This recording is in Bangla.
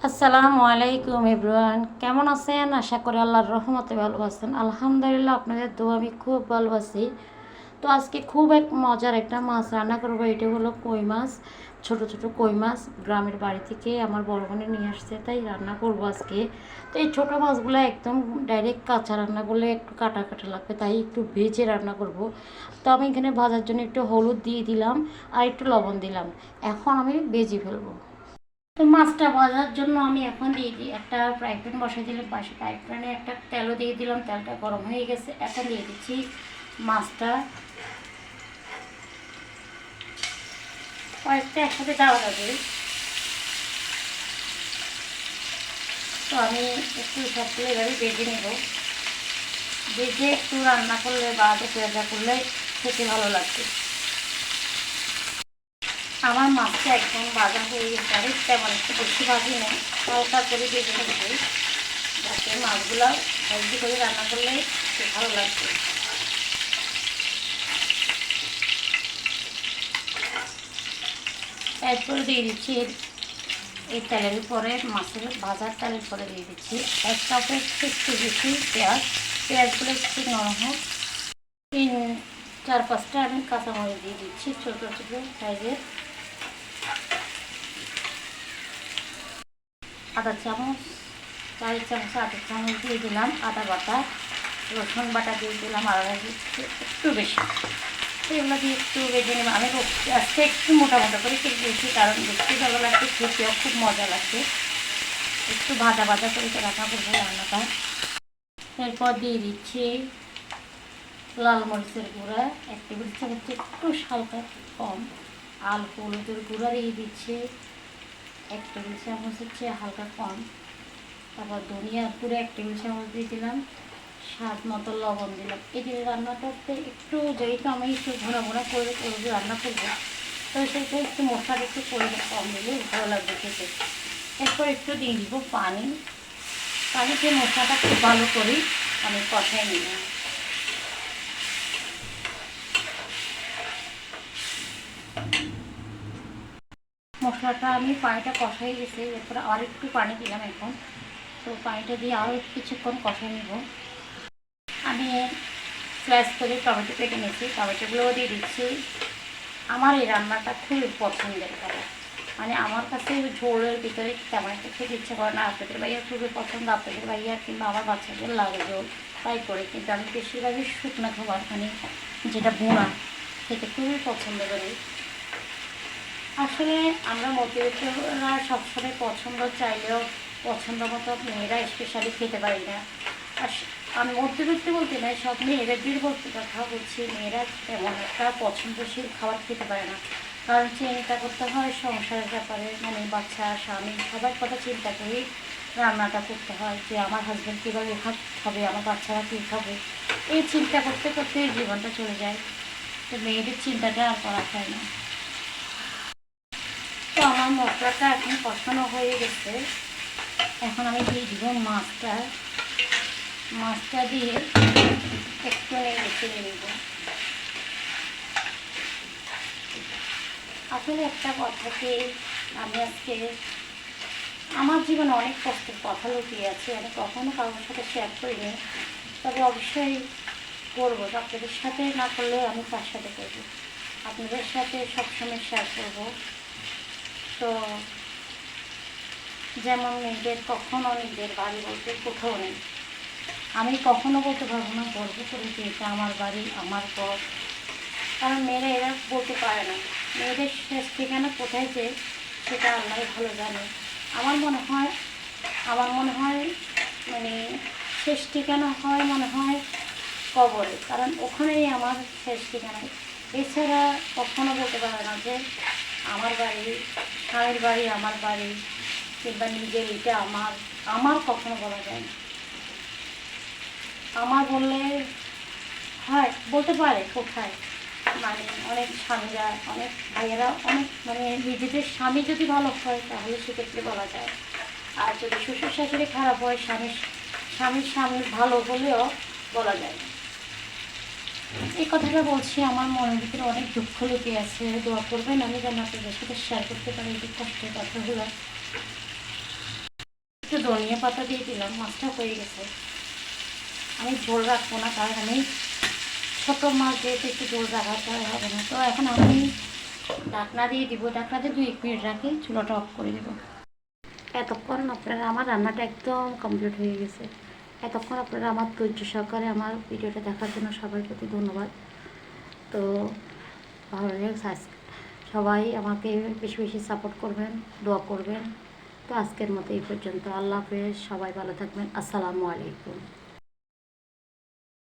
আসসালামু আলাইকুম এভরিওয়ান, কেমন আছেন? আশা করি আল্লাহর রহমতে ভালো আছেন। আলহামদুলিল্লাহ, আপনাদের দোয়া আমি খুব ভালো আছি। তো আজকে খুব মজার একটা মাছ রান্না করবো। এটা হলো কই মাছ, ছোট ছোট কই মাছ। গ্রামের বাড়ি থেকে আমার বড় বোনে নিয়ে আসছে, তাই রান্না করবো আজকে। তো এই ছোটো মাছগুলো একদম ডাইরেক্ট কাঁচা রান্না করলে একটু কাটা কাটা লাগবে, তাই একটু ভেজে রান্না করব। তো আমি এখানে ভাজার জন্য একটু হলুদ দিয়ে দিলাম আর একটু লবণ দিলাম। এখন আমি ভেজে ফেলবো। তো মাছটা ভাজার জন্য আমি এখন দিয়ে দিই, একটা ফ্রাই প্যান বসাই দিলাম পাশে। ফ্রাই প্যানে একটা তেলও দিয়ে দিলাম, তেলটা গরম হয়ে গেছে। এখন দিয়ে দিচ্ছি মাছটা, কয়েকটা একসাথে দেওয়া যাবে। তো আমি একটু সবগুলো এভাবে ভেজে নেব। ভেজে একটু রান্না করলে বা পেঁয়াজা করলে খেতে ভালো লাগবে। আমার মাছটা একদম ভাজা হয়ে গেছে, আমি তেমন একটু বেশি ভাজি নেই, হালকা করে ভেজে নেব, যাতে মাছগুলো হেলদি করে রান্না করলে খুব ভালো লাগবে। এরপরে দিয়ে দিচ্ছি এই তেলের উপরে, মাছের ভাজার তেলের পরে দিয়ে দিচ্ছি 1 কাপের একটু বেশি পেঁয়াজ। পেঁয়াজগুলো একটু নরম হোক। 4-5টা আমি কাঁচামরিচ দিয়ে দিচ্ছি ছোটো ছোটো সাইজের। আদা চামচ, 4 চামচ আদা চামচ দিয়ে দিলাম আদা বাটা। রসুন বাটা দিয়ে দিলাম আদা একটু বেশি। এগুলো দিয়ে একটু ভেজে নেব। আমি আজকে একটু মোটা মোটা করে দিয়েছি, কারণ দেখতে ভালো লাগবে, খেতেও খুব মজা লাগবে। একটু ভাজা ভাজা করে রান্না করবো রান্নাটা। এরপর দিয়ে দিচ্ছি লাল মরিচের গুঁড়া 1 টেবিল চামচ, একটু হালকা কম। আর হলুদের গুঁড়া দিয়ে দিচ্ছি 1 টেবিল চামচ, হচ্ছে হালকা কম। তারপর ধনিয়ার গুঁড়া 1 টেবিল চামচ দিয়ে দিলাম। স্বাদ মতো লবণ দিলাম। এই যে রান্নাটাতে একটু, যেহেতু আমি একটু ঘোরা ঘোরা করে রান্না করবো, তো সেটা একটু মশলাটা একটু পরিমাণ কম দিলে ভালো লাগবে খেতে। এরপর একটু দিয়ে দিব পানি। পানিতে মশলাটা খুব ভালো করি আমি কষাই নিলাম। মশলাটা আমি পানিটা কষাই গেছে, এরপর আর একটু পানি দিলাম এখন। তো পানিটা দিয়ে আরও কিছুক্ষণ কষাই নেব। আমি স্লাইস করে টমেটো কেটে নিয়েছি, টমেটোগুলোও দিয়ে দিচ্ছি। আমার এই রান্নাটা খুবই পছন্দের খাবার, মানে আমার কাছে ঝোলের ভিতরে তেমন একটা খেতে ইচ্ছা করে না। আপনাদের ভাইয়ার খুবই পছন্দ, আপনাদের ভাইয়ার কিংবা আমার বাচ্চাদের লাগে ঝোল, তাই করে। কিন্তু আমি বেশিরভাগই শুকনো খাবার, মানে যেটা বোনা, খেতে খুবই পছন্দ করি। আসলে আমরা মধ্যবিত্তরা সবসময় পছন্দ চাইলেও পছন্দ মতো মেয়েরা স্পেশালি খেতে পারি না। আর আমি মধ্যবিত্ত বলতে নয়, সব মেয়েদের বলতে কথা বলছি, মেয়েরা তেমন একটা পছন্দশীল খাবার খেতে পারে না। কারণ চিন্তা করতে হয় সংসারের ব্যাপারে, মানে বাচ্চা স্বামী সবার কথা চিন্তা করেই রান্নাটা করতে হয়, যে আমার হাজব্যান্ড কীভাবে খাবে, আমার বাচ্চারা কী খাবে। এই চিন্তা করতে করতে জীবনটা চলে যায়। তো মেয়েদের চিন্তাটা আর করা হয় না। তো আমার মশলাটা এখন কষানো হয়ে গেছে। এখন আমি দিয়ে দিব মাছটা। মাছটা দিয়ে একটু নেড়ে নেব। আসলে একটা কথা কি, আমি আজকে আমার জীবনে অনেক কষ্টের কথা লুকিয়ে আছে, আমি কখনো কারোর সাথে শেয়ার করিনি, তবে অবশ্যই করবো। আপনাদের সাথে না করলে আমি কার সাথে করবো? আপনাদের সাথে সবসময় শেয়ার করব। তো যেমন নিজের, কখনো নিজের বাড়ি বলতে কোথাও নেই। আমি কখনো বলতে পারবো না গর্ব করে যে এটা আমার বাড়ি, আমার ঘর, কারণ মেয়েরা এরা বলতে পারে না। মেয়েদের শেষ ঠিকানা কোথায় যে সেটা আল্লাহ ভালো জানে। আমার মনে হয় মানে শেষ ঠিকানা হয় মনে হয় কবরে, কারণ ওখানেই আমার শেষ ঠিকানা। এছাড়া কখনো বলতে পারে না যে আমার বাড়ি, স্বামীর বাড়ি আমার বাড়ি, কিংবা নিজের এটা আমার। আমার কখনো বলা যায় না। আমার বললে হয়, বলতে পারে কোথায়, মানে অনেক স্বামীরা, অনেক ভাইয়েরা, অনেক মানে নিজেদের স্বামী যদি ভালো হয় তাহলে সেক্ষেত্রে বলা যায়। আর যদি শ্বশুর শাশুড়ি খারাপ হয়, স্বামীর স্বামী ভালো হলেও বলা যায়। এই কথাটা বলছি, আমার মনের ভিতরে অনেক দুঃখ লুকিয়ে আছে। দোয়া করবেন আমি যেন আপনাদের সাথে শেয়ার করতে পারি এই কষ্টের কথাগুলো। একটু ধনিয়া পাতা দিয়ে দিলাম, মাছটা হয়ে গেছে। আমি ঝোল রাখবো না, কারণ আমি ছোটো মাছ যেহেতু একটু ঝোল রাখাতে হবে না। তো এখন আমি ঢাকনা দিয়ে দিব, ঢাকনা দিয়ে 2-1 মিনিট রাখি, চুলাটা অফ করে দেবো। এতক্ষণ আপনারা আমার রান্নাটা একদম কমপ্লিট হয়ে গেছে। এতক্ষণ আপনারা আমার ধৈর্য সহকারে আমার ভিডিওটা দেখার জন্য সবাই প্রতি ধন্যবাদ। তো ভালো লাগে, সবাই আমাকে বেশি বেশি সাপোর্ট করবেন, দোয়া করবেন। তো আজকের মতো এই পর্যন্ত। আল্লাহ হাফেজ, সবাই ভালো থাকবেন। আসসালামু আলাইকুম।